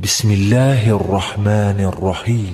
بسم الله الرحمن الرحيم.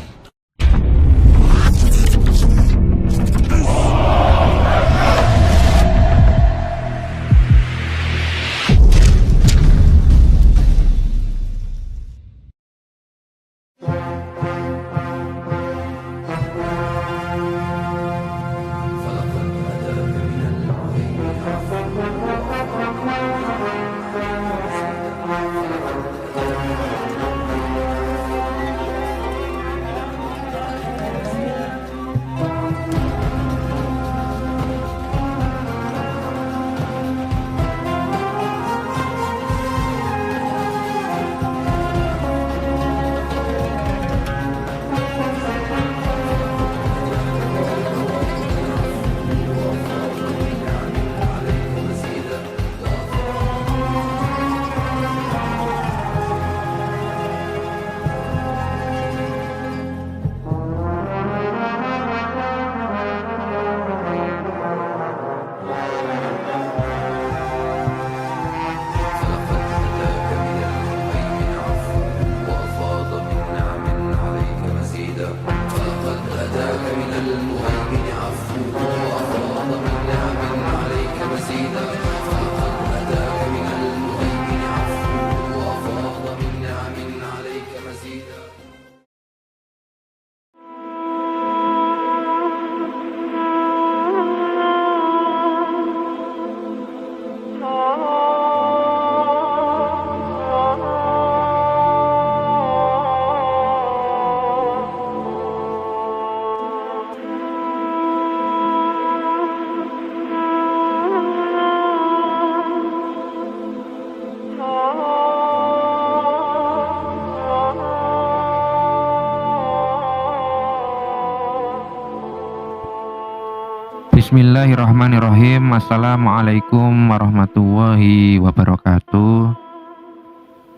Bismillahirrahmanirrahim. Assalamualaikum warahmatullahi wabarakatuh.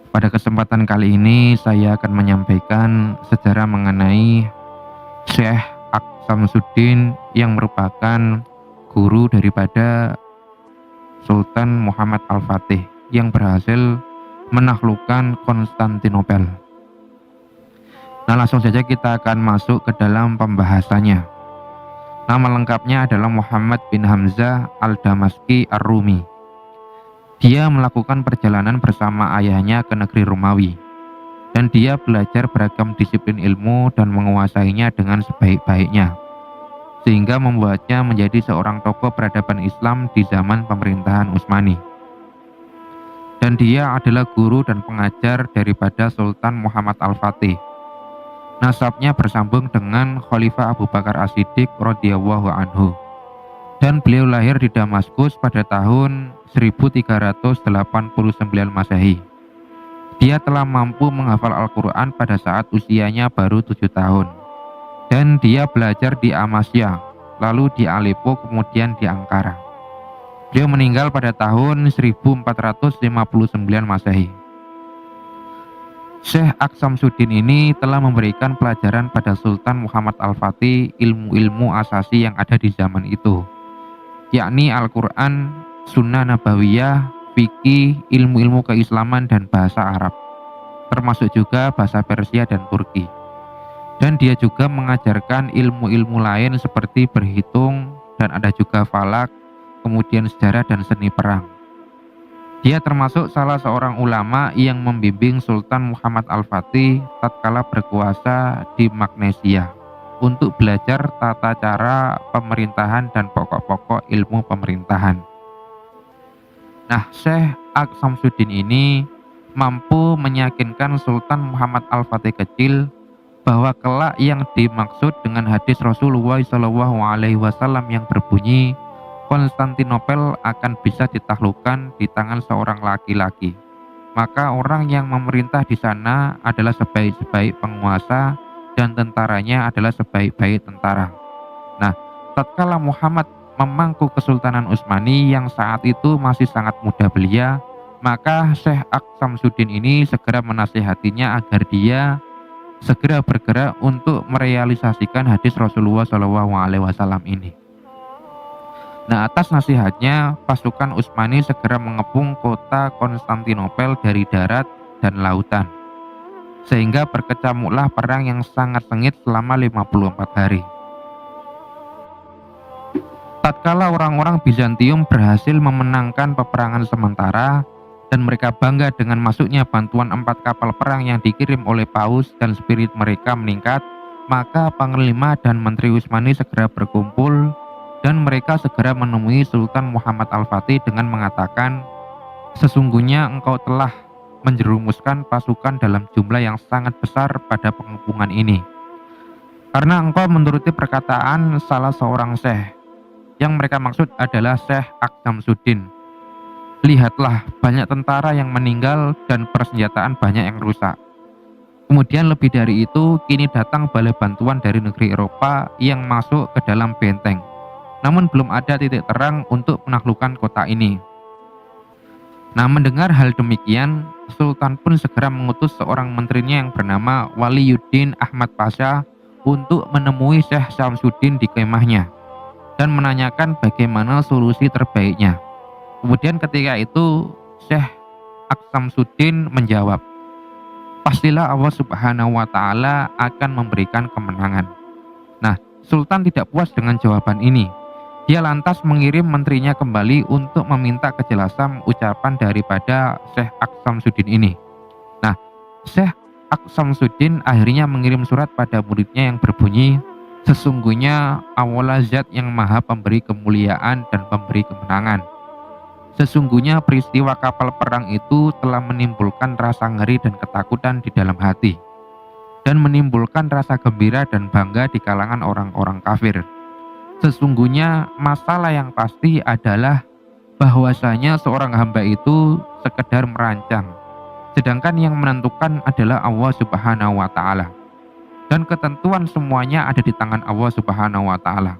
Pada kesempatan kali ini saya akan menyampaikan sejarah mengenai Syekh Aksamsuddin yang merupakan guru daripada Sultan Muhammad Al-Fatih yang berhasil menaklukkan Konstantinopel. Nah, langsung saja kita akan masuk ke dalam pembahasannya. Nama lengkapnya adalah Muhammad bin Hamzah Al-Damaski Ar-Rumi. Dia melakukan perjalanan bersama ayahnya ke negeri Romawi, dan dia belajar beragam disiplin ilmu dan menguasainya dengan sebaik-baiknya, sehingga membuatnya menjadi seorang tokoh peradaban Islam di zaman pemerintahan Utsmani. Dan dia adalah guru dan pengajar daripada Sultan Muhammad Al-Fatih. Nasabnya bersambung dengan Khalifah Abu Bakar As-Siddiq radhiyallahu anhu, dan beliau lahir di Damaskus pada tahun 1389 Masehi. Dia telah mampu menghafal Al-Quran pada saat usianya baru 7 tahun, dan dia belajar di Amasya, lalu di Aleppo, kemudian di Ankara. Beliau meninggal pada tahun 1459 Masehi. Syekh Aksamsuddin ini telah memberikan pelajaran pada Sultan Muhammad Al-Fatih ilmu-ilmu asasi yang ada di zaman itu, yakni Al-Quran, Sunnah Nabawiyah, fikih, ilmu-ilmu keislaman, dan bahasa Arab, termasuk juga bahasa Persia dan Turki. Dan dia juga mengajarkan ilmu-ilmu lain seperti berhitung, dan ada juga falak, kemudian sejarah dan seni perang. Dia termasuk salah seorang ulama yang membimbing Sultan Muhammad Al-Fatih tatkala berkuasa di Magnesia untuk belajar tata cara pemerintahan dan pokok-pokok ilmu pemerintahan. Nah, Syekh Aksamsuddin ini mampu meyakinkan Sultan Muhammad Al-Fatih kecil bahwa kelak yang dimaksud dengan hadis Rasulullah SAW yang berbunyi Konstantinopel akan bisa ditaklukkan di tangan seorang laki-laki. Maka orang yang memerintah di sana adalah sebaik-baik penguasa dan tentaranya adalah sebaik-baik tentara. Nah, tatkala Muhammad memangku Kesultanan Utsmani yang saat itu masih sangat muda belia, maka Syekh Aksamsuddin ini segera menasihatinya agar dia segera bergerak untuk merealisasikan hadis Rasulullah SAW ini. Nah, atas nasihatnya, pasukan Utsmani segera mengepung kota Konstantinopel dari darat dan lautan. sehingga berkecamuklah perang yang sangat sengit selama 54 hari. Tatkala orang-orang Bizantium berhasil memenangkan peperangan sementara dan mereka bangga dengan masuknya bantuan 4 kapal perang yang dikirim oleh Paus dan spirit mereka meningkat, maka Panglima dan Menteri Utsmani segera berkumpul dan mereka segera menemui Sultan Muhammad Al-Fatih dengan mengatakan, "Sesungguhnya engkau telah menjerumuskan pasukan dalam jumlah yang sangat besar pada pengepungan ini, karena engkau menuruti perkataan salah seorang syekh." Yang mereka maksud adalah Syekh Aksamsuddin. "Lihatlah, banyak tentara yang meninggal dan persenjataan banyak yang rusak. Kemudian lebih dari itu, kini datang bala bantuan dari negeri Eropa yang masuk ke dalam benteng. Namun belum ada titik terang untuk menaklukkan kota ini." Nah, mendengar hal demikian, Sultan pun segera mengutus seorang menterinya yang bernama Waliyuddin Ahmad Pasha untuk menemui Syekh Samsuddin di kemahnya dan menanyakan bagaimana solusi terbaiknya. Kemudian ketika itu Syekh Aksamsuddin menjawab, "Pastilah Allah Subhanahu wa Ta'ala akan memberikan kemenangan." Nah, Sultan tidak puas dengan jawaban ini. Dia lantas mengirim menterinya kembali untuk meminta kejelasan ucapan daripada Syekh Aksamsuddin ini. Nah, Syekh Aksamsuddin akhirnya mengirim surat pada muridnya yang berbunyi, "Sesungguhnya Allah Zat yang Maha Pemberi kemuliaan dan pemberi kemenangan. Sesungguhnya peristiwa kapal perang itu telah menimbulkan rasa ngeri dan ketakutan di dalam hati, dan menimbulkan rasa gembira dan bangga di kalangan orang-orang kafir. Sesungguhnya masalah yang pasti adalah bahwasanya seorang hamba itu sekedar merancang, sedangkan yang menentukan adalah Allah Subhanahu wa Ta'ala. Dan ketentuan semuanya ada di tangan Allah Subhanahu wa Ta'ala.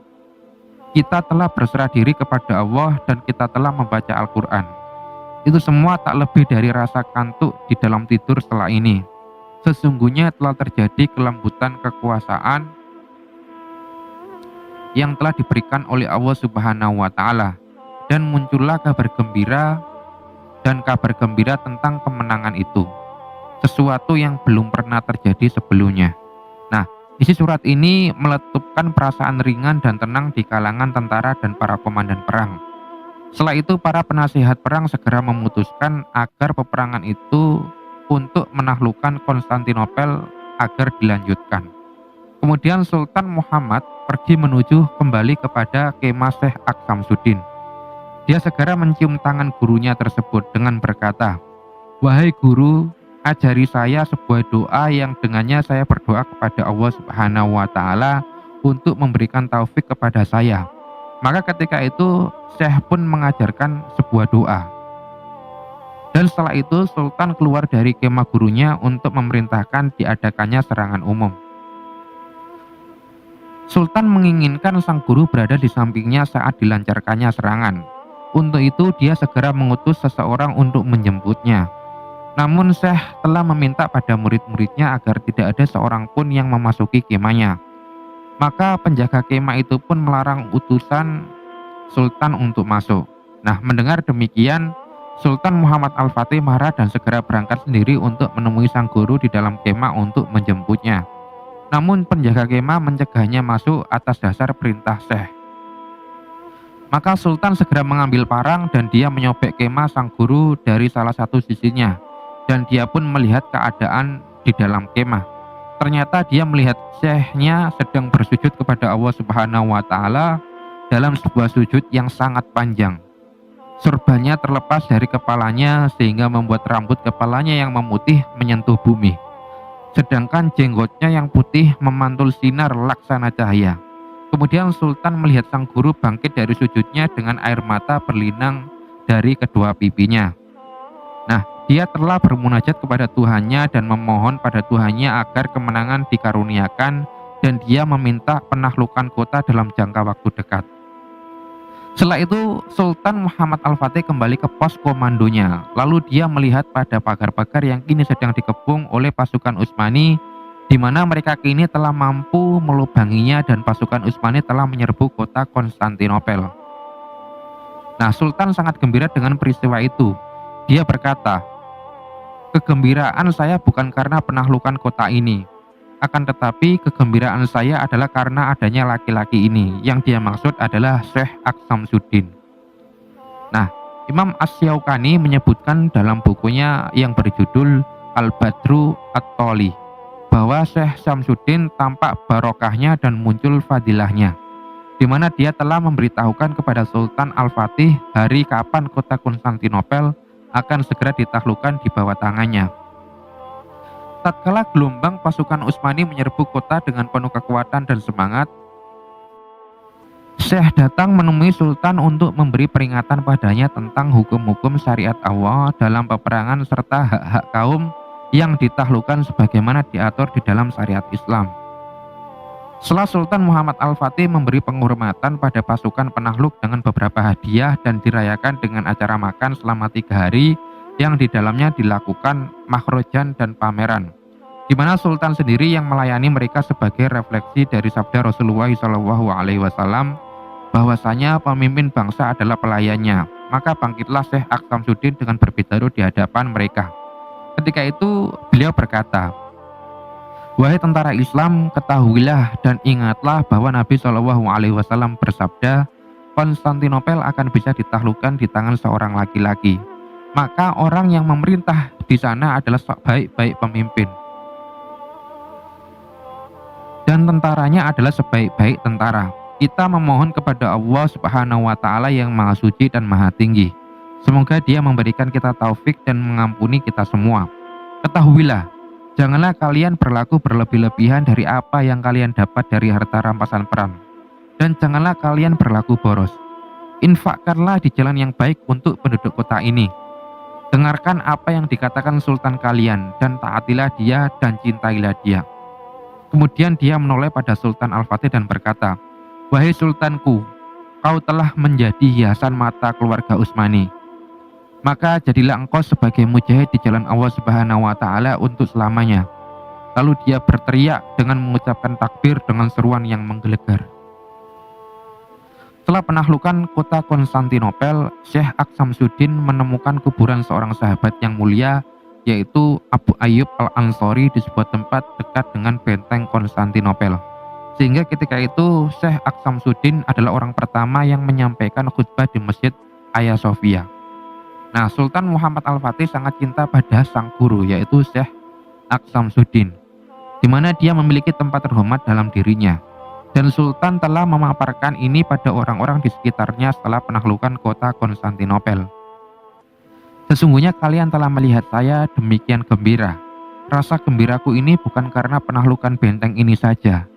Kita telah berserah diri kepada Allah dan kita telah membaca Al-Quran. Itu semua tak lebih dari rasa kantuk di dalam tidur setelah ini. Sesungguhnya telah terjadi kelembutan kekuasaan yang telah diberikan oleh Allah Subhanahu wa Ta'ala, dan muncullah kabar gembira tentang kemenangan itu, sesuatu yang belum pernah terjadi sebelumnya." Nah, isi surat ini meletupkan perasaan ringan dan tenang di kalangan tentara dan para komandan perang. Setelah itu para penasihat perang segera memutuskan agar peperangan itu untuk menaklukkan Konstantinopel agar dilanjutkan. Kemudian Sultan Muhammad pergi menuju kembali kepada kemah Syekh Aksamsuddin. Dia segera mencium tangan gurunya tersebut dengan berkata, "Wahai guru, ajari saya sebuah doa yang dengannya saya berdoa kepada Allah Subhanahu wa Ta'ala untuk memberikan taufik kepada saya." Maka ketika itu Syekh pun mengajarkan sebuah doa. Dan setelah itu Sultan keluar dari kemah gurunya untuk memerintahkan diadakannya serangan umum. Sultan menginginkan sang guru berada di sampingnya saat dilancarkannya serangan. Untuk itu dia segera mengutus seseorang untuk menjemputnya. Namun Syekh telah meminta pada murid-muridnya agar tidak ada seorang pun yang memasuki kemahnya. Maka penjaga kemah itu pun melarang utusan Sultan untuk masuk. Nah, mendengar demikian, Sultan Muhammad Al-Fatih marah dan segera berangkat sendiri untuk menemui sang guru di dalam kemah untuk menjemputnya. Namun penjaga kemah mencegahnya masuk atas dasar perintah Syekh. Maka Sultan segera mengambil parang dan dia menyobek kemah sang guru dari salah satu sisinya. Dan dia pun melihat keadaan di dalam kemah. Ternyata dia melihat Syekhnya sedang bersujud kepada Allah Subhanahu wa Ta'ala dalam sebuah sujud yang sangat panjang. Sorbannya terlepas dari kepalanya sehingga membuat rambut kepalanya yang memutih menyentuh bumi. Sedangkan jenggotnya yang putih memantul sinar laksana cahaya. Kemudian Sultan melihat sang guru bangkit dari sujudnya dengan air mata berlinang dari kedua pipinya. Nah, dia telah bermunajat kepada Tuhannya dan memohon pada Tuhannya agar kemenangan dikaruniakan, dan dia meminta penaklukan kota dalam jangka waktu dekat. Setelah itu Sultan Muhammad Al-Fatih kembali ke pos komandonya. Lalu dia melihat pada pagar-pagar yang kini sedang dikepung oleh pasukan Utsmani, di mana mereka kini telah mampu melubanginya dan pasukan Utsmani telah menyerbu kota Konstantinopel. Nah, Sultan sangat gembira dengan peristiwa itu. Dia berkata, kegembiraan saya bukan karena penaklukan kota ini, akan tetapi kegembiraan saya adalah karena adanya laki-laki ini, yang dia maksud adalah Syekh Aksamsuddin. Nah, Imam Asy-Syaukani menyebutkan dalam bukunya yang berjudul Al-Badru At-Tholi bahwa Syekh Syamsuddin tampak barokahnya dan muncul fadilahnya, di mana dia telah memberitahukan kepada Sultan Al-Fatih hari kapan kota Konstantinopel akan segera ditaklukkan di bawah tangannya. Tatkala gelombang pasukan Utsmani menyerbu kota dengan penuh kekuatan dan semangat, Syekh datang menemui Sultan untuk memberi peringatan padanya tentang hukum-hukum syariat Allah dalam peperangan serta hak-hak kaum yang ditaklukkan sebagaimana diatur di dalam syariat Islam. Setelah Sultan Muhammad Al-Fatih memberi penghormatan pada pasukan penakluk dengan beberapa hadiah dan dirayakan dengan acara makan selama 3 hari yang di dalamnya dilakukan makhrojan dan pameran, di mana Sultan sendiri yang melayani mereka sebagai refleksi dari sabda Rasulullah SAW bahwasanya pemimpin bangsa adalah pelayannya. Maka bangkitlah Syekh Aksamsuddin dengan berbidaru di hadapan mereka. Ketika itu beliau berkata, "Wahai tentara Islam, ketahuilah dan ingatlah bahwa Nabi SAW bersabda, Konstantinopel akan bisa ditaklukkan di tangan seorang laki-laki. Maka orang yang memerintah di sana adalah sebaik-baik pemimpin, dan tentaranya adalah sebaik-baik tentara. Kita memohon kepada Allah Subhanahu wa Ta'ala yang Maha Suci dan Maha Tinggi. Semoga Dia memberikan kita taufik dan mengampuni kita semua. Ketahuilah, janganlah kalian berlaku berlebih-lebihan dari apa yang kalian dapat dari harta rampasan perang, dan janganlah kalian berlaku boros. Infakkanlah di jalan yang baik untuk penduduk kota ini. Dengarkan apa yang dikatakan Sultan kalian, dan taatilah dia dan cintailah dia." Kemudian dia menoleh pada Sultan Al-Fatih dan berkata, "Wahai Sultanku, kau telah menjadi hiasan mata keluarga Utsmani. Maka jadilah engkau sebagai mujahid di jalan Allah Subhanahu wa Ta'ala untuk selamanya." Lalu dia berteriak dengan mengucapkan takbir dengan seruan yang menggelegar. Setelah penaklukan kota Konstantinopel, Syekh Aksamsuddin menemukan kuburan seorang sahabat yang mulia, yaitu Abu Ayyub Al-Ansori, di sebuah tempat dekat dengan benteng Konstantinopel. Sehingga ketika itu Syekh Aksamsuddin adalah orang pertama yang menyampaikan khutbah di Masjid Hagia Sophia. Nah, Sultan Muhammad Al-Fatih sangat cinta pada sang guru, yaitu Syekh Aksamsuddin, di mana dia memiliki tempat terhormat dalam dirinya. Dan Sultan telah memaparkan ini pada orang-orang di sekitarnya setelah penaklukan kota Konstantinopel. "Sesungguhnya kalian telah melihat saya demikian gembira. Rasa gembiraku ini bukan karena penaklukan benteng ini saja.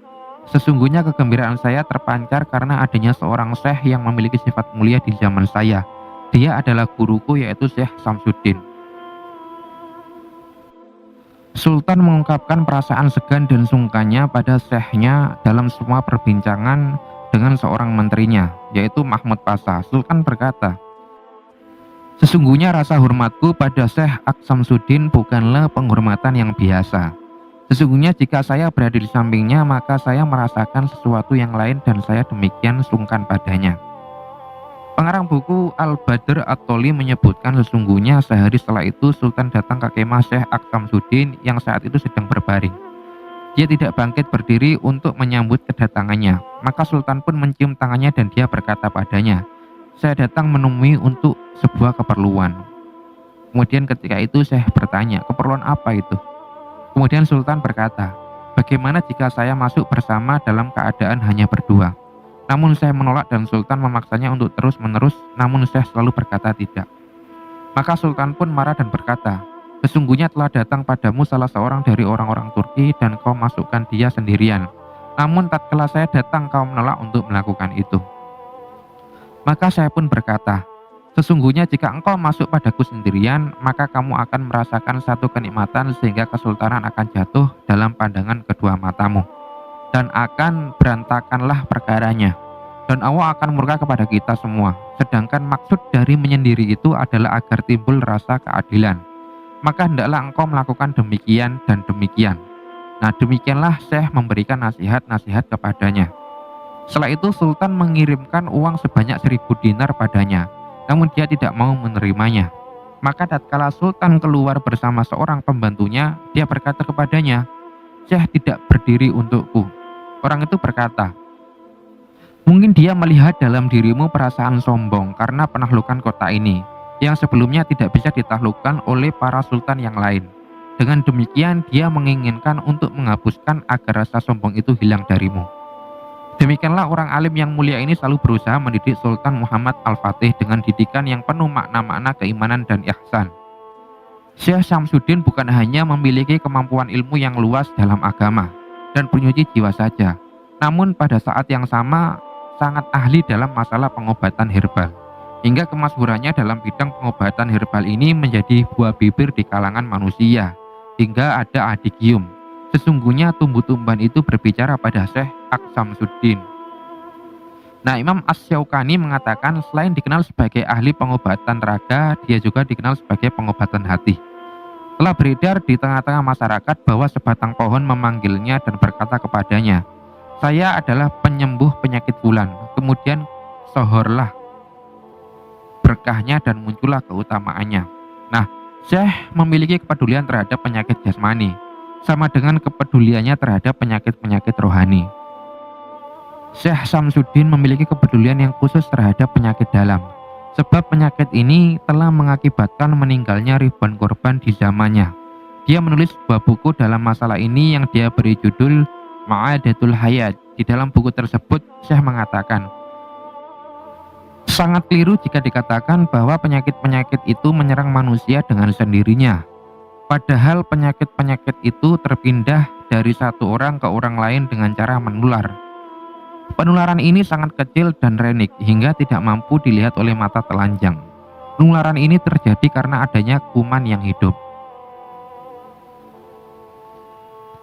Sesungguhnya kegembiraan saya terpancar karena adanya seorang syekh yang memiliki sifat mulia di zaman saya. Dia adalah guruku, yaitu Syekh Syamsuddin." Sultan mengungkapkan perasaan segan dan sungkannya pada syekhnya dalam semua perbincangan dengan seorang menterinya, yaitu Mahmud Pasha. Sultan berkata, "Sesungguhnya rasa hormatku pada Syekh Aksamsuddin bukanlah penghormatan yang biasa. Sesungguhnya jika saya berada di sampingnya, maka saya merasakan sesuatu yang lain dan saya demikian sungkan padanya." Pengarang buku Al-Badr At-Tholi menyebutkan sesungguhnya sehari setelah itu Sultan datang ke kemah Syekh Aksamsuddin yang saat itu sedang berbaring. Dia tidak bangkit berdiri untuk menyambut kedatangannya. Maka Sultan pun mencium tangannya dan dia berkata padanya, "Saya datang menemui untuk sebuah keperluan." Kemudian ketika itu Syekh bertanya, "Keperluan apa itu?" Kemudian Sultan berkata, "Bagaimana jika saya masuk bersama dalam keadaan hanya berdua?" Namun Syekh menolak dan Sultan memaksanya untuk terus-menerus, namun Syekh selalu berkata tidak. Maka Sultan pun marah dan berkata, "Sesungguhnya telah datang padamu salah seorang dari orang-orang Turki dan kau masukkan dia sendirian. Namun tatkala saya datang kau menolak untuk melakukan itu." Maka saya pun berkata, "Sesungguhnya jika engkau masuk padaku sendirian, maka kamu akan merasakan satu kenikmatan sehingga kesultanan akan jatuh dalam pandangan kedua matamu. Dan akan berantakanlah perkaranya, dan Allah akan murka kepada kita semua. Sedangkan maksud dari menyendiri itu adalah agar timbul rasa keadilan. Maka hendaklah engkau melakukan demikian dan demikian." Nah, demikianlah Syekh memberikan nasihat-nasihat kepadanya. Setelah itu Sultan mengirimkan uang sebanyak 1000 dinar padanya, namun dia tidak mau menerimanya. Maka tatkala Sultan keluar bersama seorang pembantunya, dia berkata kepadanya, "Syekh tidak berdiri untukku." Orang itu berkata, "Mungkin dia melihat dalam dirimu perasaan sombong karena penaklukan kota ini, yang sebelumnya tidak bisa ditaklukkan oleh para sultan yang lain. Dengan demikian dia menginginkan untuk menghapuskan agar rasa sombong itu hilang darimu." Demikianlah orang alim yang mulia ini selalu berusaha mendidik Sultan Muhammad Al-Fatih dengan didikan yang penuh makna-makna keimanan dan ihsan. Syekh Syamsuddin bukan hanya memiliki kemampuan ilmu yang luas dalam agama dan penyuci jiwa saja, namun pada saat yang sama sangat ahli dalam masalah pengobatan herbal. Hingga kemasyhurannya dalam bidang pengobatan herbal ini menjadi buah bibir di kalangan manusia. Hingga ada adigium. Sesungguhnya tumbuh-tumbuhan itu berbicara pada Syekh Syamsuddin. Nah, Imam Asy-Syaukani mengatakan selain dikenal sebagai ahli pengobatan raga, dia juga dikenal sebagai pengobatan hati. Telah beredar di tengah-tengah masyarakat bahwa sebatang pohon memanggilnya dan berkata kepadanya, "Saya adalah penyembuh penyakit bulan." Kemudian sohorlah berkahnya dan muncullah keutamaannya. Nah, Syekh memiliki kepedulian terhadap penyakit jasmani, sama dengan kepeduliannya terhadap penyakit-penyakit rohani. Syekh Syamsuddin memiliki kepedulian yang khusus terhadap penyakit dalam, sebab penyakit ini telah mengakibatkan meninggalnya ribuan korban di zamannya. Dia menulis sebuah buku dalam masalah ini yang dia beri judul Ma'adatul Hayat. Di dalam buku tersebut, Syekh mengatakan, sangat keliru jika dikatakan bahwa penyakit-penyakit itu menyerang manusia dengan sendirinya. Padahal penyakit-penyakit itu terpindah dari satu orang ke orang lain dengan cara menular. Penularan ini sangat kecil dan renik hingga tidak mampu dilihat oleh mata telanjang. Penularan ini terjadi karena adanya kuman yang hidup.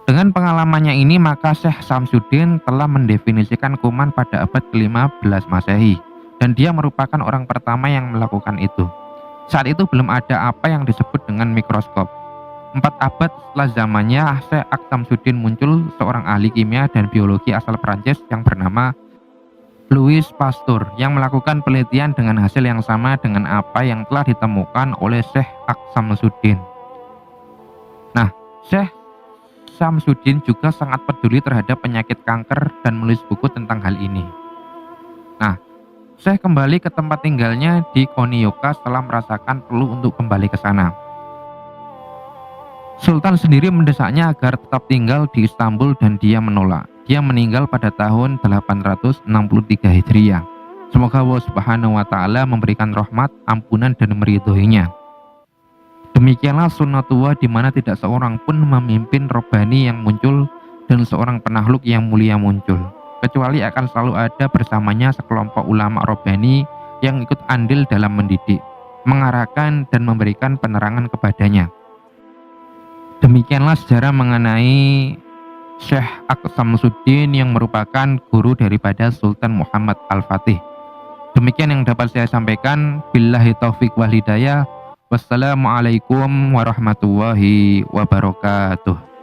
Dengan pengalamannya ini, maka Syekh Syamsuddin telah mendefinisikan kuman pada abad ke-15 Masehi, dan dia merupakan orang pertama yang melakukan itu. Saat itu belum ada apa yang disebut dengan mikroskop. 4 abad setelah zamannya, Syekh Syamsuddin muncul seorang ahli kimia dan biologi asal Prancis yang bernama Louis Pasteur yang melakukan penelitian dengan hasil yang sama dengan apa yang telah ditemukan oleh Syekh Syamsuddin. Nah, Syekh Syamsuddin juga sangat peduli terhadap penyakit kanker dan menulis buku tentang hal ini. Nah, Syekh kembali ke tempat tinggalnya di Konioka setelah merasakan perlu untuk kembali ke sana. Sultan sendiri mendesaknya agar tetap tinggal di Istanbul dan dia menolak. Dia meninggal pada tahun 863 Hijriah. Semoga Allah Subhanahu wa taala memberikan rahmat, ampunan dan meridhoinya. Demikianlah sunnatullah di mana tidak seorang pun memimpin robbani yang muncul dan seorang penakluk yang mulia muncul, kecuali akan selalu ada bersamanya sekelompok ulama robbani yang ikut andil dalam mendidik, mengarahkan dan memberikan penerangan kepadanya. Demikianlah sejarah mengenai Syekh Syamsuddin yang merupakan guru daripada Sultan Muhammad Al-Fatih. Demikian yang dapat saya sampaikan. Billahi taufik wal hidayah. Wassalamualaikum warahmatullahi wabarakatuh.